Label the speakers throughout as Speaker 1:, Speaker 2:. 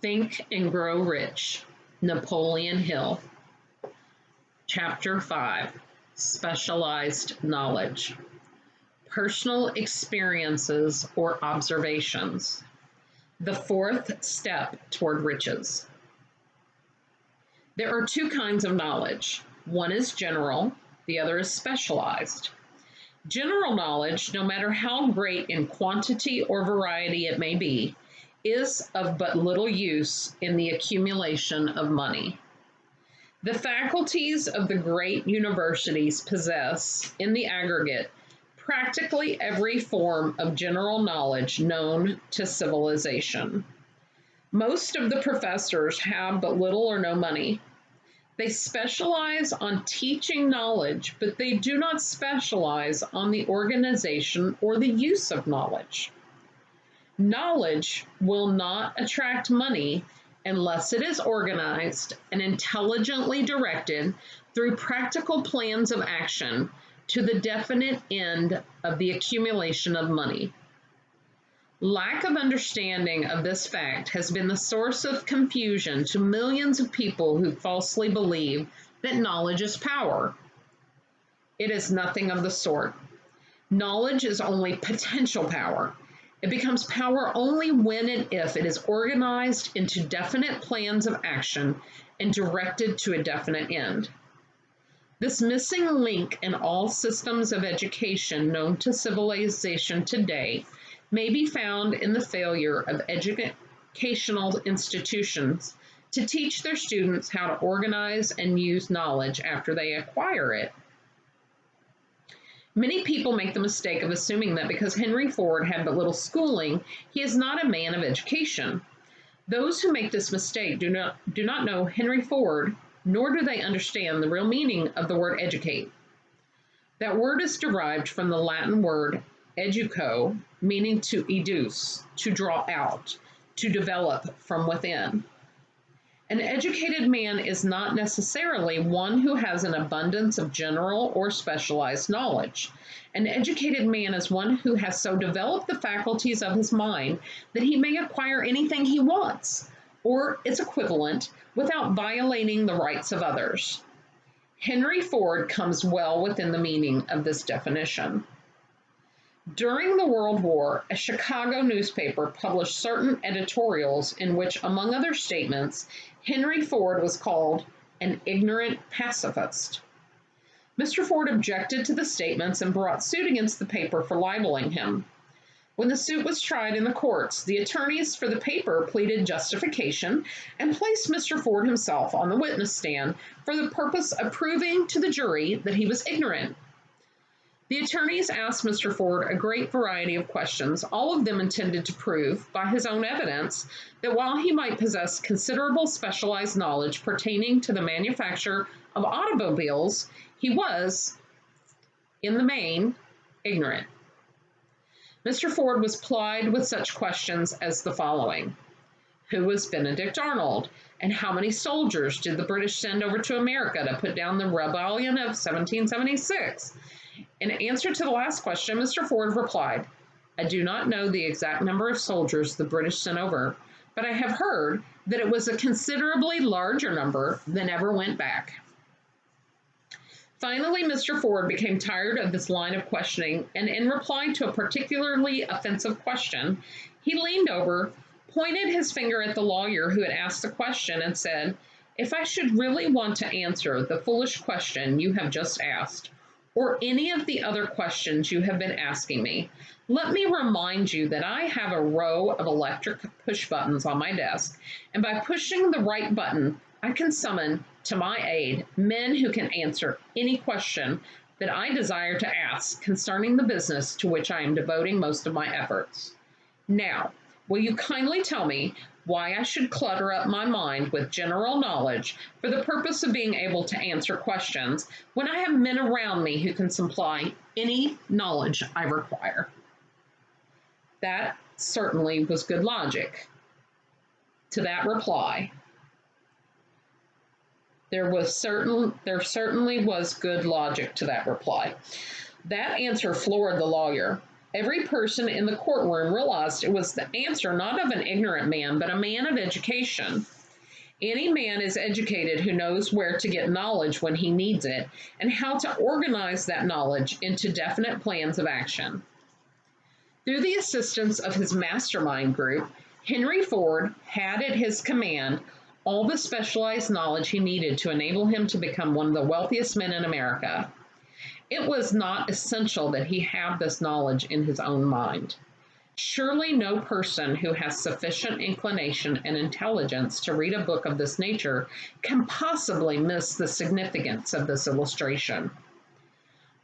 Speaker 1: Think and Grow Rich, Napoleon Hill. Chapter 5, Specialized Knowledge. Personal experiences or observations. The fourth step toward riches. There are two kinds of knowledge. One is general, the other is specialized. General knowledge, no matter how great in quantity or variety it may be, is of but little use in the accumulation of money. The faculties of the great universities possess, in the aggregate, practically every form of general knowledge known to civilization. Most of the professors have but little or no money. They specialize on teaching knowledge, but they do not specialize on the organization or the use of knowledge. Knowledge will not attract money unless it is organized and intelligently directed through practical plans of action to the definite end of the accumulation of money. Lack of understanding of this fact has been the source of confusion to millions of people who falsely believe that knowledge is power. It is nothing of the sort. Knowledge is only potential power. It becomes power only when and if it is organized into definite plans of action and directed to a definite end. This missing link in all systems of education known to civilization today may be found in the failure of educational institutions to teach their students how to organize and use knowledge after they acquire it. Many people make the mistake of assuming that because Henry Ford had but little schooling, he is not a man of education. Those who make this mistake do not know Henry Ford, nor do they understand the real meaning of the word educate. That word is derived from the Latin word educo, meaning to educe, to draw out, to develop from within. An educated man is not necessarily one who has an abundance of general or specialized knowledge. An educated man is one who has so developed the faculties of his mind that he may acquire anything he wants, or its equivalent, without violating the rights of others. Henry Ford comes well within the meaning of this definition. During the World War, a Chicago newspaper published certain editorials in which, among other statements, Henry Ford was called an ignorant pacifist. Mr. Ford objected to the statements and brought suit against the paper for libeling him. When the suit was tried in the courts, the attorneys for the paper pleaded justification and placed Mr. Ford himself on the witness stand for the purpose of proving to the jury that he was ignorant. The attorneys asked Mr. Ford a great variety of questions, all of them intended to prove, by his own evidence, that while he might possess considerable specialized knowledge pertaining to the manufacture of automobiles, he was, in the main, ignorant. Mr. Ford was plied with such questions as the following. Who was Benedict Arnold? And how many soldiers did the British send over to America to put down the rebellion of 1776? In answer to the last question, Mr. Ford replied, I do not know the exact number of soldiers the British sent over, but I have heard that it was a considerably larger number than ever went back. Finally, Mr. Ford became tired of this line of questioning, and in reply to a particularly offensive question, he leaned over, pointed his finger at the lawyer who had asked the question, and said, If I should really want to answer the foolish question you have just asked, or any of the other questions you have been asking me, let me remind you that I have a row of electric push buttons on my desk, and by pushing the right button, I can summon to my aid men who can answer any question that I desire to ask concerning the business to which I am devoting most of my efforts. Now, will you kindly tell me why I should clutter up my mind with general knowledge for the purpose of being able to answer questions when I have men around me who can supply any knowledge I require? That certainly was good logic. To that reply, there certainly was good logic to that reply. That answer floored the lawyer. Every person in the courtroom realized it was the answer not of an ignorant man, but a man of education. Any man is educated who knows where to get knowledge when he needs it and how to organize that knowledge into definite plans of action. Through the assistance of his mastermind group, Henry Ford had at his command all the specialized knowledge he needed to enable him to become one of the wealthiest men in America. It was not essential that he have this knowledge in his own mind. Surely no person who has sufficient inclination and intelligence to read a book of this nature can possibly miss the significance of this illustration.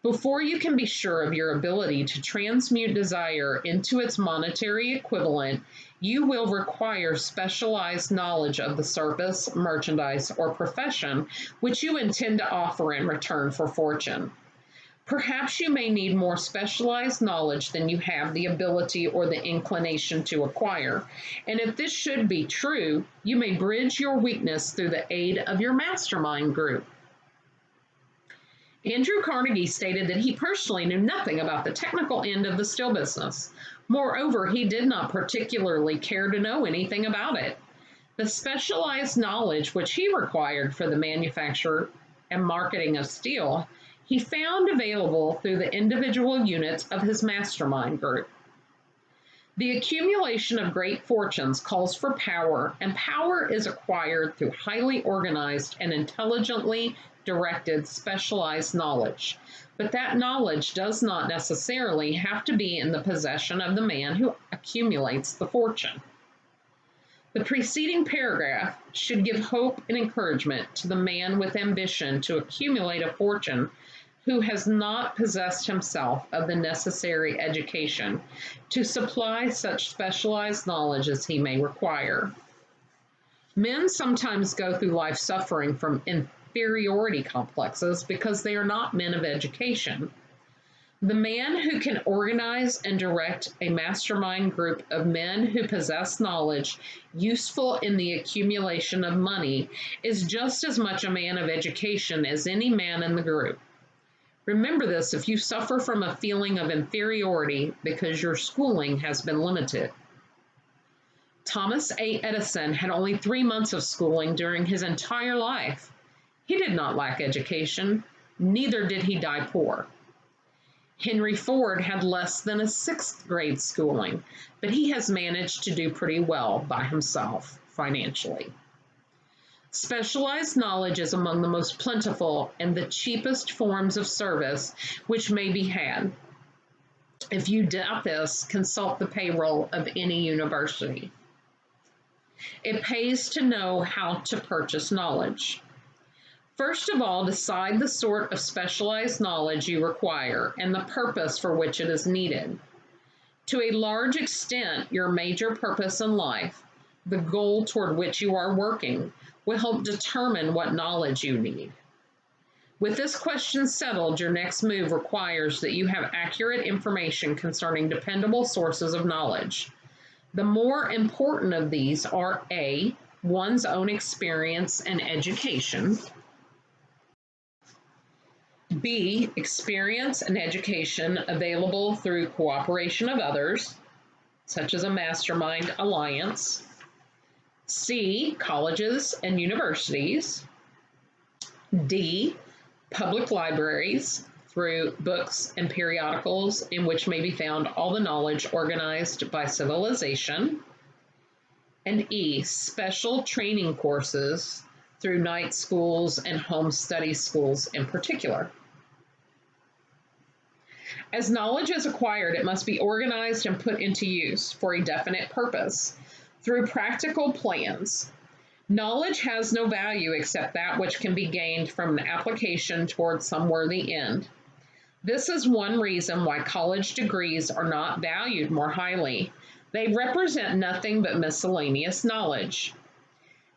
Speaker 1: Before you can be sure of your ability to transmute desire into its monetary equivalent, you will require specialized knowledge of the service, merchandise, or profession which you intend to offer in return for fortune. Perhaps you may need more specialized knowledge than you have the ability or the inclination to acquire, and if this should be true, you may bridge your weakness through the aid of your mastermind group. Andrew Carnegie stated that he personally knew nothing about the technical end of the steel business. Moreover, he did not particularly care to know anything about it. The specialized knowledge which he required for the manufacture and marketing of steel, he found available through the individual units of his mastermind group. The accumulation of great fortunes calls for power, and power is acquired through highly organized and intelligently directed specialized knowledge. But that knowledge does not necessarily have to be in the possession of the man who accumulates the fortune. The preceding paragraph should give hope and encouragement to the man with ambition to accumulate a fortune who has not possessed himself of the necessary education to supply such specialized knowledge as he may require. Men sometimes go through life suffering from inferiority complexes because they are not men of education. The man who can organize and direct a mastermind group of men who possess knowledge useful in the accumulation of money is just as much a man of education as any man in the group. Remember this if you suffer from a feeling of inferiority because your schooling has been limited. Thomas A. Edison had only 3 months of schooling during his entire life. He did not lack education, neither did he die poor. Henry Ford had less than a 6th grade schooling, but he has managed to do pretty well by himself financially. Specialized knowledge is among the most plentiful and the cheapest forms of service which may be had. If you doubt this, consult the payroll of any university. It pays to know how to purchase knowledge. First of all, decide the sort of specialized knowledge you require and the purpose for which it is needed. To a large extent, your major purpose in life, the goal toward which you are working, will help determine what knowledge you need. With this question settled, your next move requires that you have accurate information concerning dependable sources of knowledge. The more important of these are A, one's own experience and education, B, experience and education available through cooperation of others, such as a mastermind alliance, C, colleges and universities, D, public libraries through books and periodicals in which may be found all the knowledge organized by civilization, and E, special training courses through night schools and home study schools in particular. As knowledge is acquired, it must be organized and put into use for a definite purpose through practical plans. Knowledge has no value except that which can be gained from an application toward some worthy end. This is one reason why college degrees are not valued more highly. They represent nothing but miscellaneous knowledge.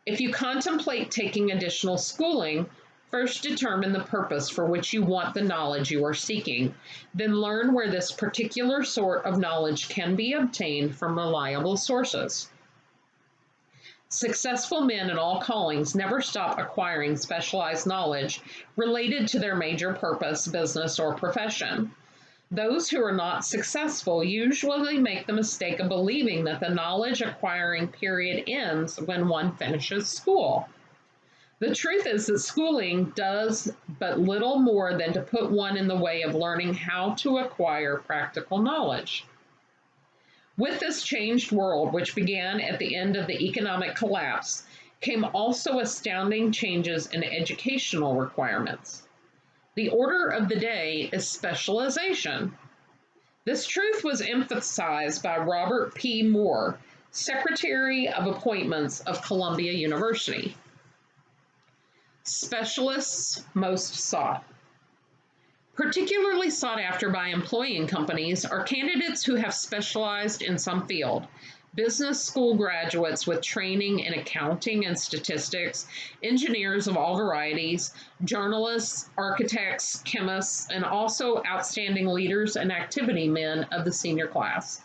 Speaker 1: If you contemplate taking additional schooling, first determine the purpose for which you want the knowledge you are seeking, then learn where this particular sort of knowledge can be obtained from reliable sources. Successful men in all callings never stop acquiring specialized knowledge related to their major purpose, business, or profession. Those who are not successful usually make the mistake of believing that the knowledge acquiring period ends when one finishes school. The truth is that schooling does but little more than to put one in the way of learning how to acquire practical knowledge. With this changed world, which began at the end of the economic collapse, came also astounding changes in educational requirements. The order of the day is specialization. This truth was emphasized by Robert P. Moore, Secretary of Appointments of Columbia University. Specialists most sought. Particularly sought after by employing companies are candidates who have specialized in some field. Business school graduates with training in accounting and statistics, engineers of all varieties, journalists, architects, chemists, and also outstanding leaders and activity men of the senior class.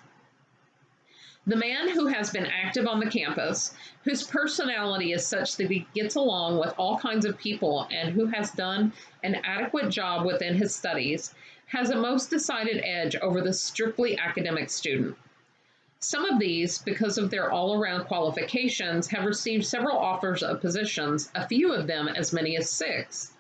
Speaker 1: The man who has been active on the campus, whose personality is such that he gets along with all kinds of people and who has done an adequate job within his studies, has a most decided edge over the strictly academic student. Some of these, because of their all-around qualifications, have received several offers of positions, a few of them as many as 6.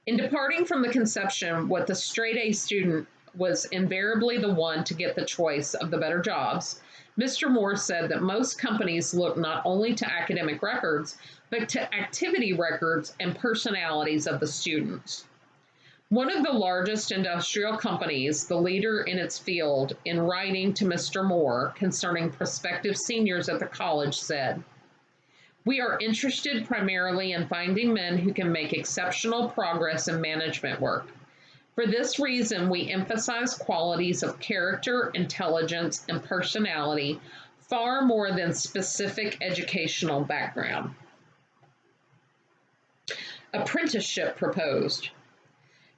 Speaker 1: In departing from the conception what the straight-A student was invariably the one to get the choice of the better jobs, Mr. Moore said that most companies look not only to academic records, but to activity records and personalities of the students. One of the largest industrial companies, the leader in its field, in writing to Mr. Moore concerning prospective seniors at the college, said, "We are interested primarily in finding men who can make exceptional progress in management work. For this reason, we emphasize qualities of character, intelligence, and personality far more than specific educational background." Apprenticeship proposed.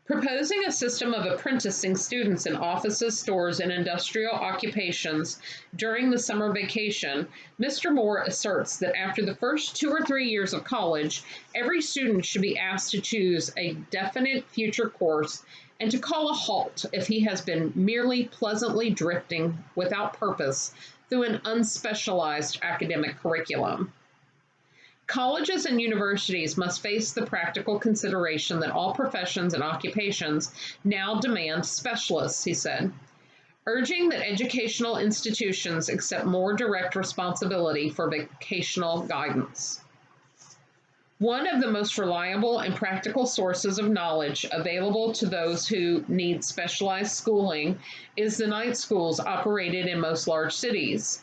Speaker 1: Proposing a system of apprenticing students in offices, stores, and industrial occupations during the summer vacation, Mr. Moore asserts that after the first 2 or 3 years of college, every student should be asked to choose a definite future course and to call a halt if he has been merely pleasantly drifting without purpose through an unspecialized academic curriculum. Colleges and universities must face the practical consideration that all professions and occupations now demand specialists, he said, urging that educational institutions accept more direct responsibility for vocational guidance. One of the most reliable and practical sources of knowledge available to those who need specialized schooling is the night schools operated in most large cities.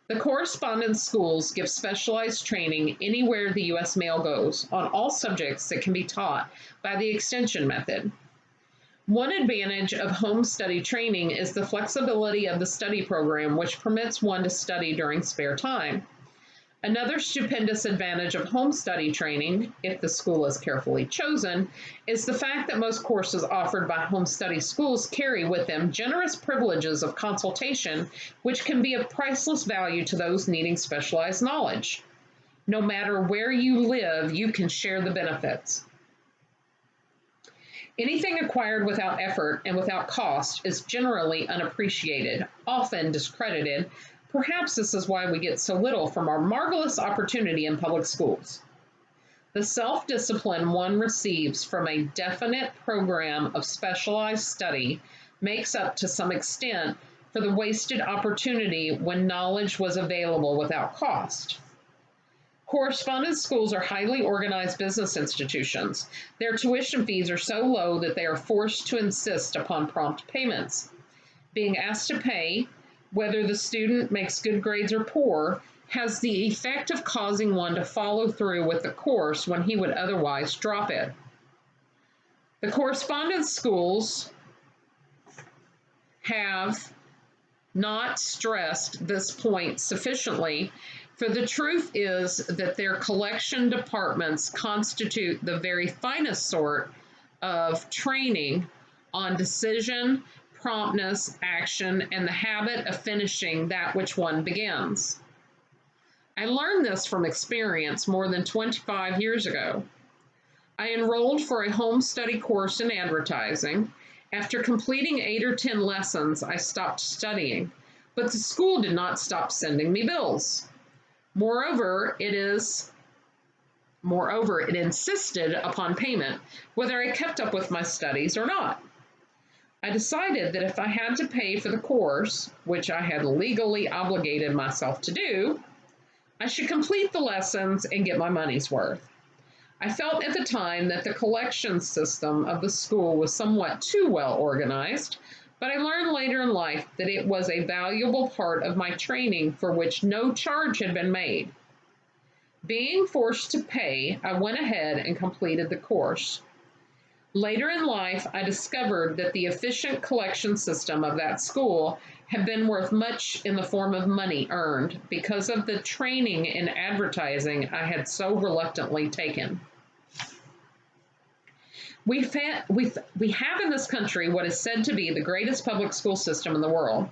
Speaker 1: The correspondence schools give specialized training anywhere the U.S. mail goes on all subjects that can be taught by the extension method. One advantage of home study training is the flexibility of the study program, which permits one to study during spare time. Another stupendous advantage of home study training, if the school is carefully chosen, is the fact that most courses offered by home study schools carry with them generous privileges of consultation, which can be of priceless value to those needing specialized knowledge. No matter where you live, you can share the benefits. Anything acquired without effort and without cost is generally unappreciated, often discredited. Perhaps this is why we get so little from our marvelous opportunity in public schools. The self-discipline one receives from a definite program of specialized study makes up to some extent for the wasted opportunity when knowledge was available without cost. Correspondence schools are highly organized business institutions. Their tuition fees are so low that they are forced to insist upon prompt payments. Being asked to pay, whether the student makes good grades or poor, has the effect of causing one to follow through with the course when he would otherwise drop it. The correspondence schools have not stressed this point sufficiently, for the truth is that their collection departments constitute the very finest sort of training on decision, promptness, action, and the habit of finishing that which one begins. I learned this from experience more than 25 years ago. I enrolled for a home study course in advertising, After completing 8 or 10 lessons, I stopped studying, but the school did not stop sending me bills. Moreover, it insisted upon payment, whether I kept up with my studies or not. I decided that if I had to pay for the course, which I had legally obligated myself to do, I should complete the lessons and get my money's worth. I felt at the time that the collection system of the school was somewhat too well organized, but I learned later in life that it was a valuable part of my training for which no charge had been made. Being forced to pay, I went ahead and completed the course. Later in life, I discovered that the efficient collection system of that school had been worth much in the form of money earned because of the training in advertising I had so reluctantly taken. We have in this country what is said to be the greatest public school system in the world.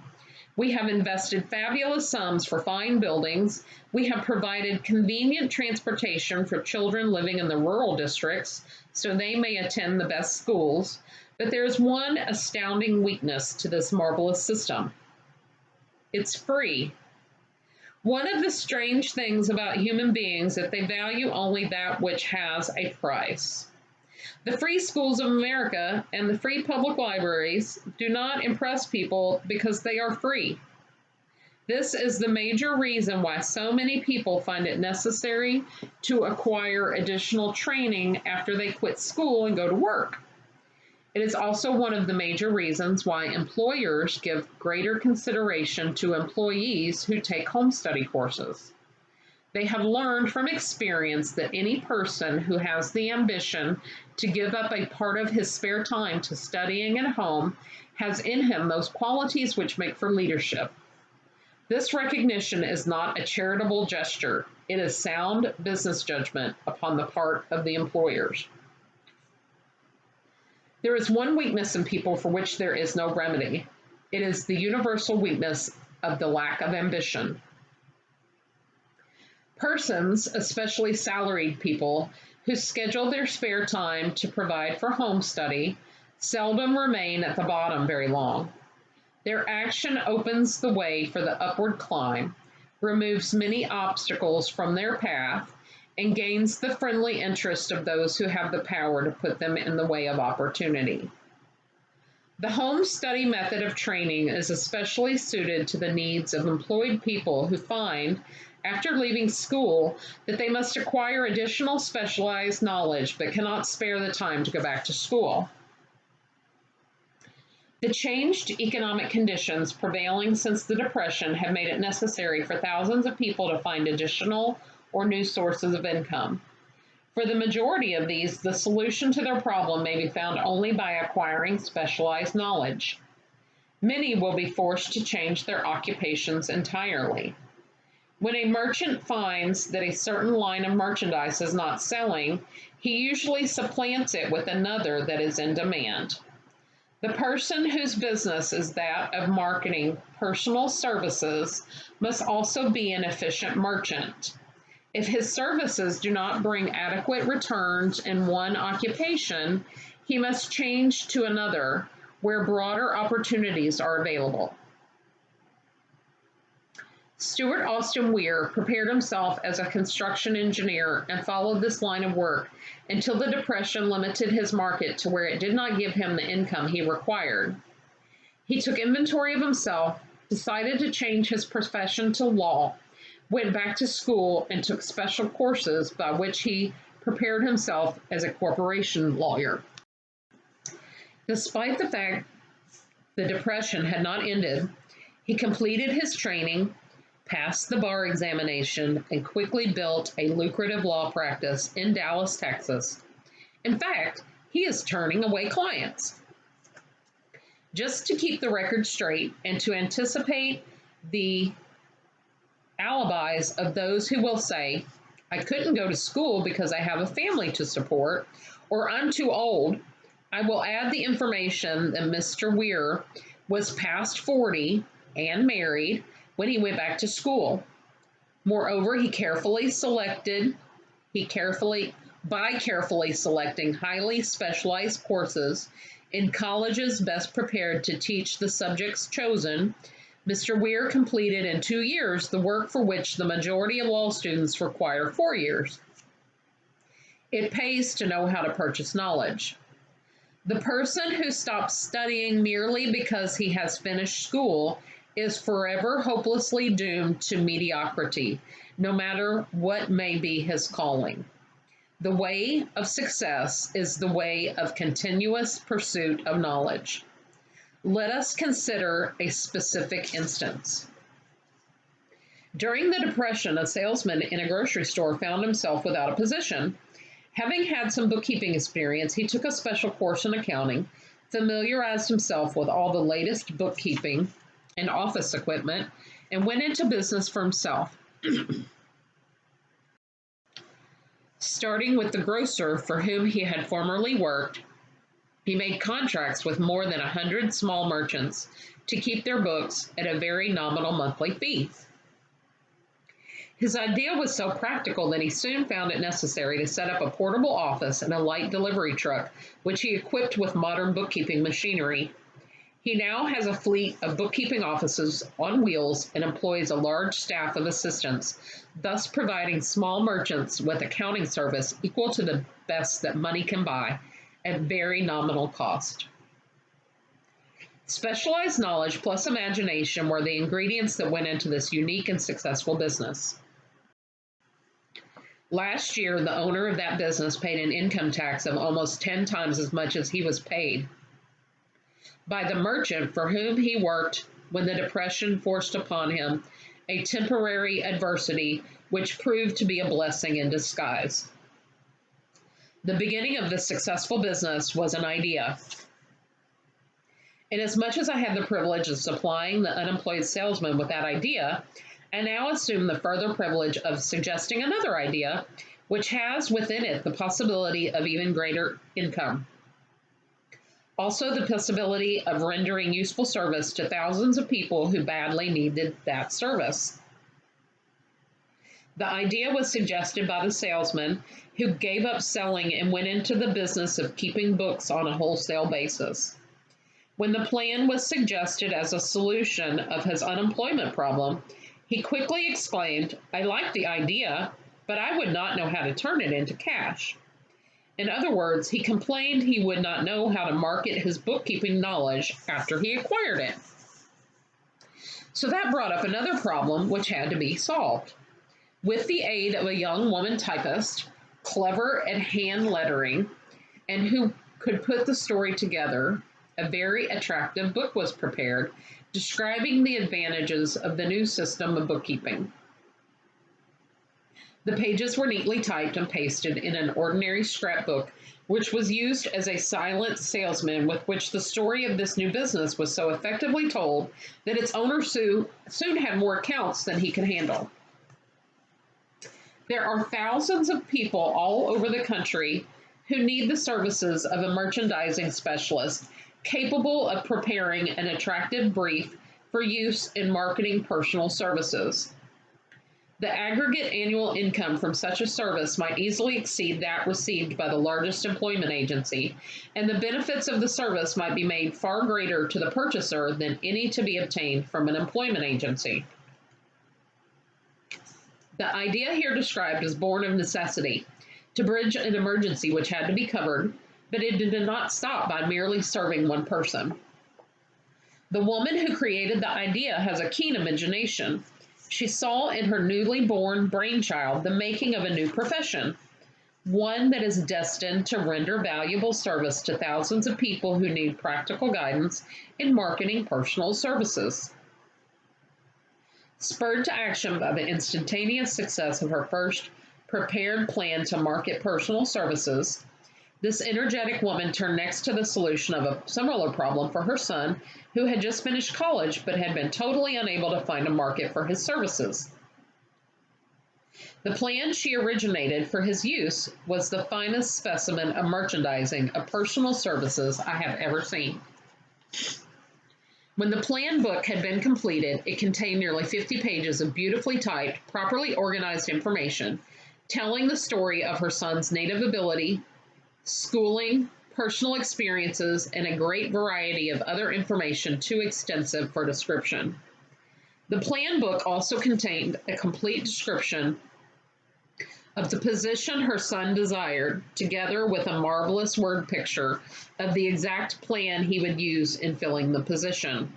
Speaker 1: We have invested fabulous sums for fine buildings. We have provided convenient transportation for children living in the rural districts so they may attend the best schools. But there is one astounding weakness to this marvelous system. It's free. One of the strange things about human beings is that they value only that which has a price. The free schools of America and the free public libraries do not impress people because they are free. This is the major reason why so many people find it necessary to acquire additional training after they quit school and go to work. It is also one of the major reasons why employers give greater consideration to employees who take home study courses. They have learned from experience that any person who has the ambition to give up a part of his spare time to studying at home has in him those qualities which make for leadership. This recognition is not a charitable gesture. It is sound business judgment upon the part of the employers. There is one weakness in people for which there is no remedy. It is the universal weakness of the lack of ambition. Persons, especially salaried people, who schedule their spare time to provide for home study, seldom remain at the bottom very long. Their action opens the way for the upward climb, removes many obstacles from their path, and gains the friendly interest of those who have the power to put them in the way of opportunity. The home study method of training is especially suited to the needs of employed people who find, after leaving school, that they must acquire additional specialized knowledge but cannot spare the time to go back to school. The changed economic conditions prevailing since the Depression have made it necessary for thousands of people to find additional or new sources of income. For the majority of these, the solution to their problem may be found only by acquiring specialized knowledge. Many will be forced to change their occupations entirely. When a merchant finds that a certain line of merchandise is not selling, he usually supplants it with another that is in demand. The person whose business is that of marketing personal services must also be an efficient merchant. If his services do not bring adequate returns in one occupation, he must change to another where broader opportunities are available. Stuart Austin Weir prepared himself as a construction engineer and followed this line of work until the Depression limited his market to where it did not give him the income he required. He took inventory of himself, decided to change his profession to law, went back to school, and took special courses by which he prepared himself as a corporation lawyer. Despite the fact the Depression had not ended, he completed his training, passed the bar examination, and quickly built a lucrative law practice in Dallas, Texas. In fact, he is turning away clients. Just to keep the record straight and to anticipate the alibis of those who will say, I couldn't go to school because I have a family to support, or I'm too old, I will add the information that Mr. Weir was past 40 and married when he went back to school. Moreover, by carefully selecting highly specialized courses, In colleges best prepared to teach the subjects chosen, Mr. Weir completed in 2 years the work for which the majority of law students require 4 years. It pays to know how to purchase knowledge. The person who stops studying merely because he has finished school is forever hopelessly doomed to mediocrity, no matter what may be his calling. The way of success is the way of continuous pursuit of knowledge. Let us consider a specific instance. During the Depression, a salesman in a grocery store found himself without a position. Having had some bookkeeping experience, he took a special course in accounting, familiarized himself with all the latest bookkeeping and office equipment, and went into business for himself. Starting with the grocer for whom he had formerly worked, he made contracts with more than 100 small merchants to keep their books at a very nominal monthly fee. His idea was so practical that he soon found it necessary to set up a portable office and a light delivery truck, which he equipped with modern bookkeeping machinery. He now has a fleet of bookkeeping offices on wheels and employs a large staff of assistants, thus providing small merchants with accounting service equal to the best that money can buy at very nominal cost. Specialized knowledge plus imagination were the ingredients that went into this unique and successful business. Last year, the owner of that business paid an income tax of almost 10 times as much as he was paid by the merchant for whom he worked when the Depression forced upon him a temporary adversity which proved to be a blessing in disguise. The beginning of this successful business was an idea. Inasmuch as I had the privilege of supplying the unemployed salesman with that idea, I now assume the further privilege of suggesting another idea, which has within it the possibility of even greater income. Also, the possibility of rendering useful service to thousands of people who badly needed that service. The idea was suggested by the salesman who gave up selling and went into the business of keeping books on a wholesale basis. When the plan was suggested as a solution of his unemployment problem, he quickly exclaimed, "I like the idea, but I would not know how to turn it into cash." In other words, he complained he would not know how to market his bookkeeping knowledge after he acquired it. So that brought up another problem which had to be solved. With the aid of a young woman typist, clever at hand lettering, and who could put the story together, a very attractive book was prepared describing the advantages of the new system of bookkeeping. The pages were neatly typed and pasted in an ordinary scrapbook, which was used as a silent salesman with which the story of this new business was so effectively told that its owner soon had more accounts than he could handle. There are thousands of people all over the country who need the services of a merchandising specialist capable of preparing an attractive brief for use in marketing personal services. The aggregate annual income from such a service might easily exceed that received by the largest employment agency, and the benefits of the service might be made far greater to the purchaser than any to be obtained from an employment agency. The idea here described is born of necessity, to bridge an emergency which had to be covered, but it did not stop by merely serving one person. The woman who created the idea has a keen imagination. She saw in her newly born brainchild the making of a new profession, one that is destined to render valuable service to thousands of people who need practical guidance in marketing personal services. Spurred to action by the instantaneous success of her first prepared plan to market personal services, this energetic woman turned next to the solution of a similar problem for her son, who had just finished college but had been totally unable to find a market for his services. The plan she originated for his use was the finest specimen of merchandising of personal services I have ever seen. When the plan book had been completed, it contained nearly 50 pages of beautifully typed, properly organized information, telling the story of her son's native ability, schooling, personal experiences, and a great variety of other information too extensive for description. The plan book also contained a complete description of the position her son desired, together with a marvelous word picture of the exact plan he would use in filling the position.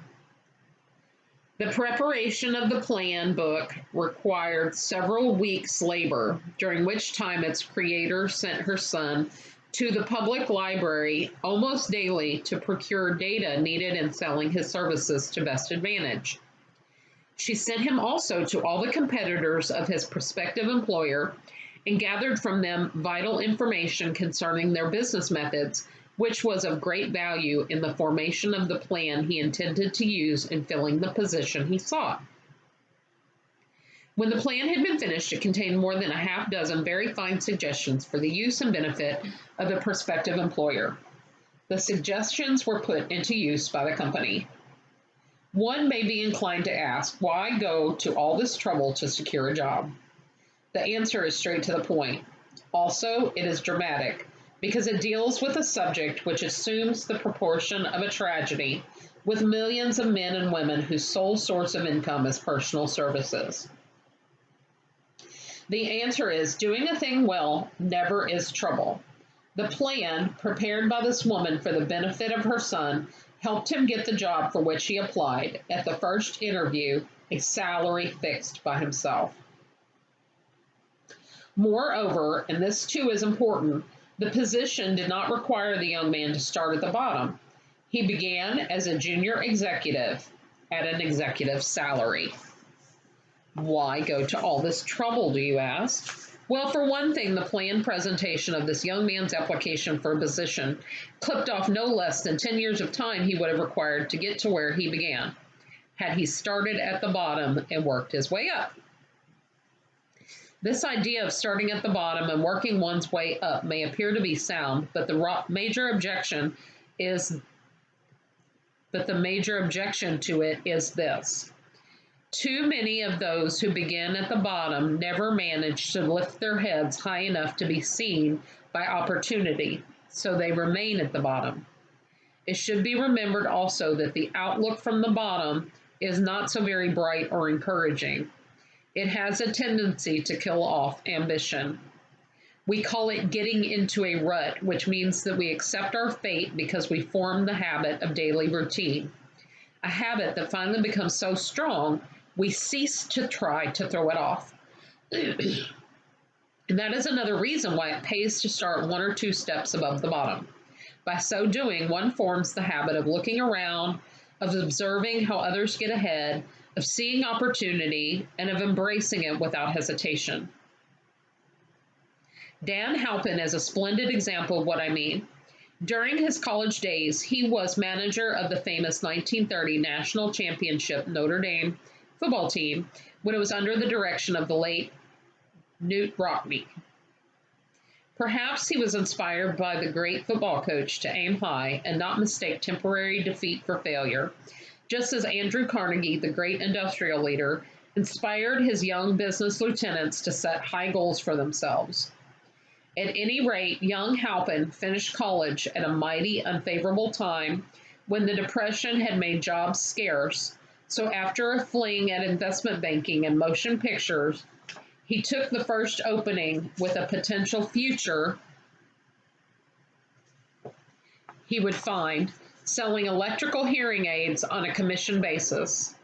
Speaker 1: The preparation of the plan book required several weeks' labor, during which time its creator sent her son to the public library almost daily to procure data needed in selling his services to best advantage. She sent him also to all the competitors of his prospective employer and gathered from them vital information concerning their business methods, which was of great value in the formation of the plan he intended to use in filling the position he sought. When the plan had been finished, it contained more than a half dozen very fine suggestions for the use and benefit of the prospective employer. The suggestions were put into use by the company. One may be inclined to ask, why go to all this trouble to secure a job? The answer is straight to the point. Also, it is dramatic, because it deals with a subject which assumes the proportion of a tragedy, with millions of men and women whose sole source of income is personal services. The answer is, doing a thing well never is trouble. The plan, prepared by this woman for the benefit of her son, helped him get the job for which he applied, at the first interview, a salary fixed by himself. Moreover, and this too is important, the position did not require the young man to start at the bottom. He began as a junior executive at an executive salary. Why go to all this trouble, do you ask? Well, for one thing, the planned presentation of this young man's application for a position clipped off no less than 10 years of time he would have required to get to where he began, had he started at the bottom and worked his way up. This idea of starting at the bottom and working one's way up may appear to be sound, but the major objection to it is this. Too many of those who begin at the bottom never manage to lift their heads high enough to be seen by opportunity, so they remain at the bottom. It should be remembered also that the outlook from the bottom is not so very bright or encouraging. It has a tendency to kill off ambition. We call it getting into a rut, which means that we accept our fate because we form the habit of daily routine. A habit that finally becomes so strong, we cease to try to throw it off. And that is another reason why it pays to start one or two steps above the bottom. By so doing, one forms the habit of looking around, of observing how others get ahead, of seeing opportunity, and of embracing it without hesitation. Dan Halpin is a splendid example of what I mean. During his college days, he was manager of the famous 1930 national championship Notre Dame football team when it was under the direction of the late Knute Rockne. Perhaps he was inspired by the great football coach to aim high and not mistake temporary defeat for failure, just as Andrew Carnegie, the great industrial leader, inspired his young business lieutenants to set high goals for themselves. At any rate, young Halpin finished college at a mighty unfavorable time when the Depression had made jobs scarce, so after a fling at investment banking and motion pictures, he took the first opening with a potential future he would find selling electrical hearing aids on a commission basis.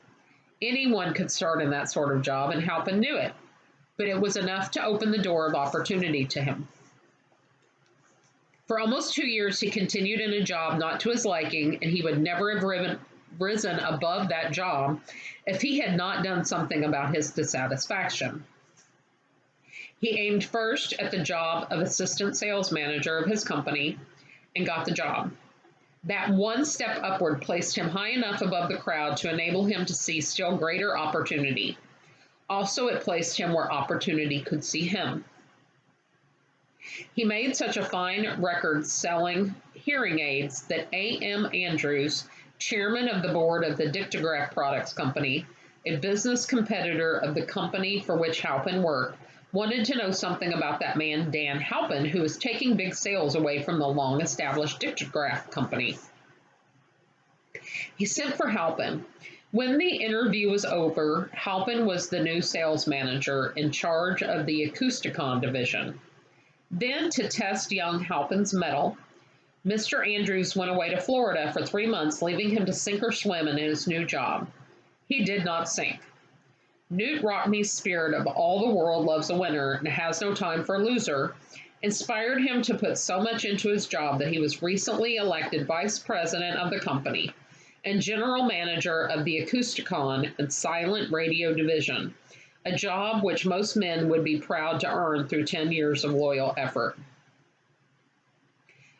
Speaker 1: Anyone could start in that sort of job, and Halpin knew it, but it was enough to open the door of opportunity to him. For almost 2 years, he continued in a job not to his liking, and he would never have risen above that job if he had not done something about his dissatisfaction. He aimed first at the job of assistant sales manager of his company and got the job. That one step upward placed him high enough above the crowd to enable him to see still greater opportunity. Also, it placed him where opportunity could see him. He made such a fine record selling hearing aids that A.M. Andrews, chairman of the board of the Dictograph Products Company, a business competitor of the company for which Halpin worked, wanted to know something about that man, Dan Halpin, who was taking big sales away from the long-established dictograph company. He sent for Halpin. When the interview was over, Halpin was the new sales manager in charge of the Acousticon division. Then, to test young Halpin's mettle, Mr. Andrews went away to Florida for 3 months, leaving him to sink or swim in his new job. He did not sink. Knute Rockne's spirit of all the world loves a winner and has no time for a loser inspired him to put so much into his job that he was recently elected vice president of the company and general manager of the Acousticon and silent radio division, a job which most men would be proud to earn through 10 years of loyal effort.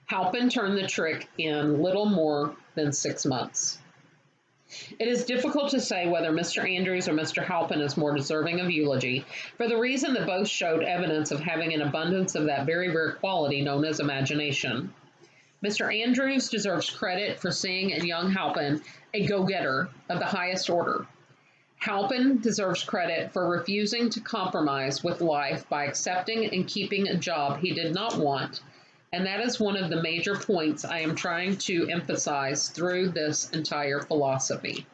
Speaker 1: Halpin turned the trick in little more than 6 months. It is difficult to say whether Mr. Andrews or Mr. Halpin is more deserving of eulogy, for the reason that both showed evidence of having an abundance of that very rare quality known as imagination. Mr. Andrews deserves credit for seeing in young Halpin a go-getter of the highest order. Halpin deserves credit for refusing to compromise with life by accepting and keeping a job he did not want, and that is one of the major points I am trying to emphasize through this entire philosophy,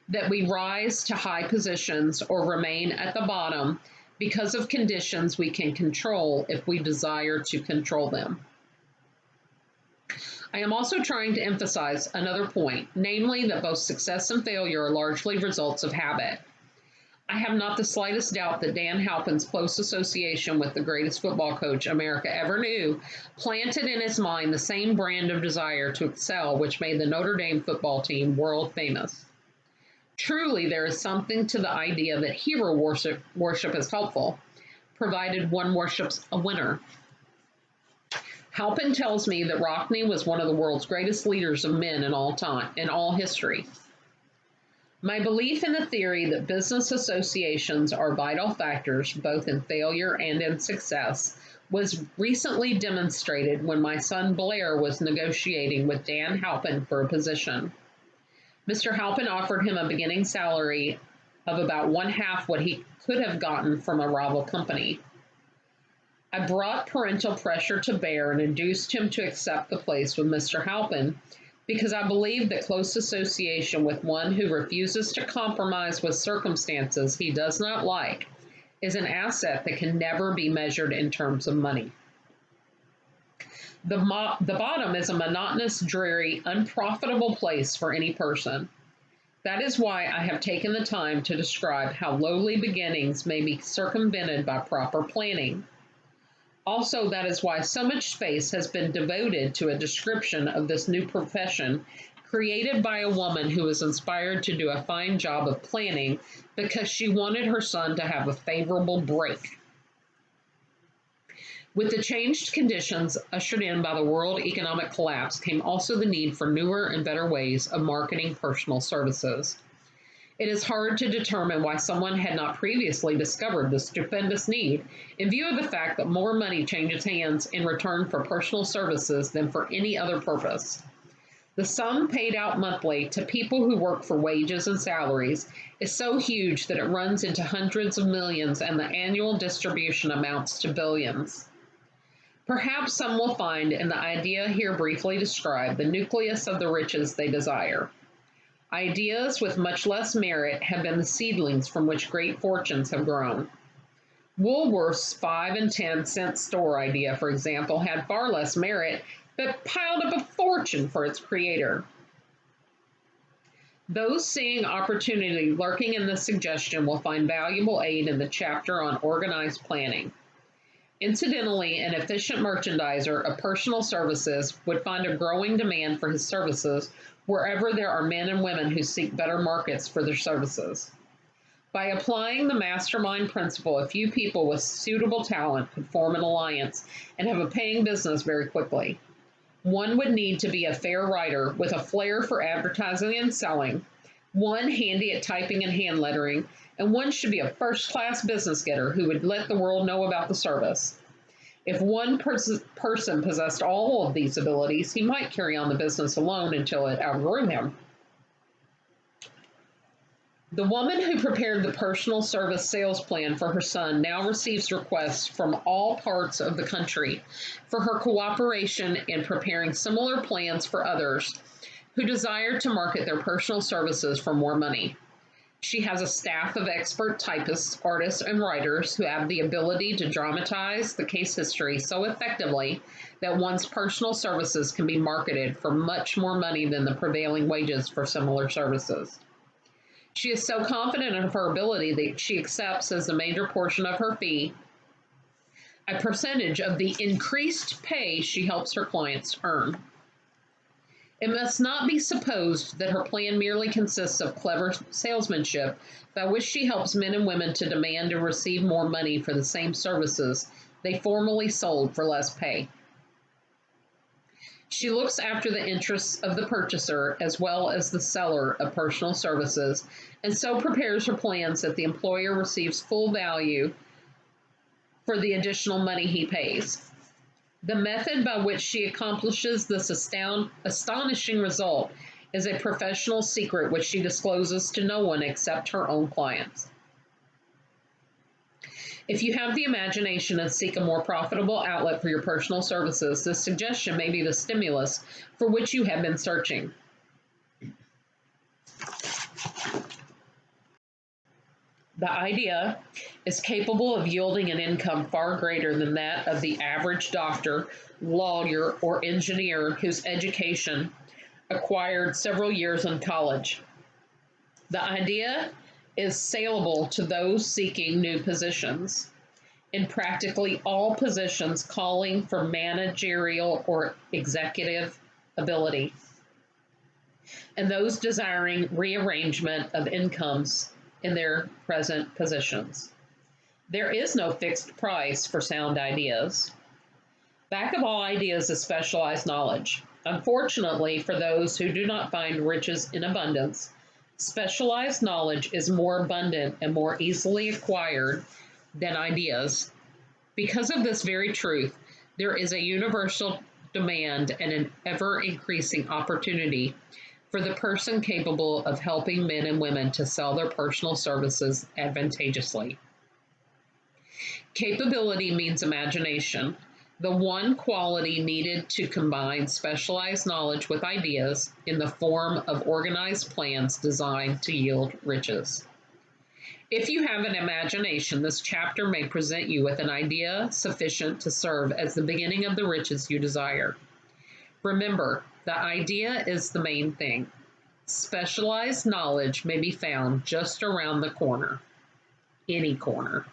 Speaker 1: that we rise to high positions or remain at the bottom because of conditions we can control if we desire to control them. I am also trying to emphasize another point, namely that both success and failure are largely results of habit. I have not the slightest doubt that Dan Halpin's close association with the greatest football coach America ever knew planted in his mind the same brand of desire to excel which made the Notre Dame football team world famous. Truly, there is something to the idea that hero worship is helpful, provided one worships a winner. Halpin tells me that Rockne was one of the world's greatest leaders of men in all history. My belief in the theory that business associations are vital factors both in failure and in success was recently demonstrated when my son Blair was negotiating with Dan Halpin for a position. Mr. Halpin offered him a beginning salary of about 1/2 what he could have gotten from a rival company. I brought parental pressure to bear and induced him to accept the place with Mr. Halpin because I believe that close association with one who refuses to compromise with circumstances he does not like is an asset that can never be measured in terms of money. The bottom is a monotonous, dreary, unprofitable place for any person. That is why I have taken the time to describe how lowly beginnings may be circumvented by proper planning. Also, that is why so much space has been devoted to a description of this new profession created by a woman who was inspired to do a fine job of planning because she wanted her son to have a favorable break. With the changed conditions ushered in by the world economic collapse came also the need for newer and better ways of marketing personal services. It is hard to determine why someone had not previously discovered this stupendous need in view of the fact that more money changes hands in return for personal services than for any other purpose. The sum paid out monthly to people who work for wages and salaries is so huge that it runs into hundreds of millions and the annual distribution amounts to billions. Perhaps some will find in the idea here briefly described the nucleus of the riches they desire. Ideas with much less merit have been the seedlings from which great fortunes have grown. Woolworth's 5 and 10 cent store idea, for example, had far less merit, but piled up a fortune for its creator. Those seeing opportunity lurking in this suggestion will find valuable aid in the chapter on organized planning. Incidentally, an efficient merchandiser of personal services would find a growing demand for his services wherever there are men and women who seek better markets for their services. By applying the mastermind principle, a few people with suitable talent could form an alliance and have a paying business very quickly. One would need to be a fair writer with a flair for advertising and selling, one handy at typing and hand lettering, and one should be a first-class business getter who would let the world know about the service. If one person possessed all of these abilities, he might carry on the business alone until it outgrew him. The woman who prepared the personal service sales plan for her son now receives requests from all parts of the country for her cooperation in preparing similar plans for others who desire to market their personal services for more money. She has a staff of expert typists, artists, and writers who have the ability to dramatize the case history so effectively that one's personal services can be marketed for much more money than the prevailing wages for similar services. She is so confident of her ability that she accepts as a major portion of her fee a percentage of the increased pay she helps her clients earn. It must not be supposed that her plan merely consists of clever salesmanship by which she helps men and women to demand and receive more money for the same services they formerly sold for less pay. She looks after the interests of the purchaser as well as the seller of personal services, and so prepares her plans that the employer receives full value for the additional money he pays. The method by which she accomplishes this astonishing result is a professional secret which she discloses to no one except her own clients. If you have the imagination and seek a more profitable outlet for your personal services, this suggestion may be the stimulus for which you have been searching. The idea is capable of yielding an income far greater than that of the average doctor, lawyer, or engineer whose education acquired several years in college. The idea is saleable to those seeking new positions in practically all positions calling for managerial or executive ability, and those desiring rearrangement of incomes in their present positions. There is no fixed price for sound ideas. Back of all ideas is specialized knowledge. Unfortunately, for those who do not find riches in abundance, specialized knowledge is more abundant and more easily acquired than ideas. Because of this very truth, there is a universal demand and an ever-increasing opportunity for the person capable of helping men and women to sell their personal services advantageously. Capability means imagination, the one quality needed to combine specialized knowledge with ideas in the form of organized plans designed to yield riches. If you have an imagination, this chapter may present you with an idea sufficient to serve as the beginning of the riches you desire. Remember, the idea is the main thing. Specialized knowledge may be found just around the corner, any corner.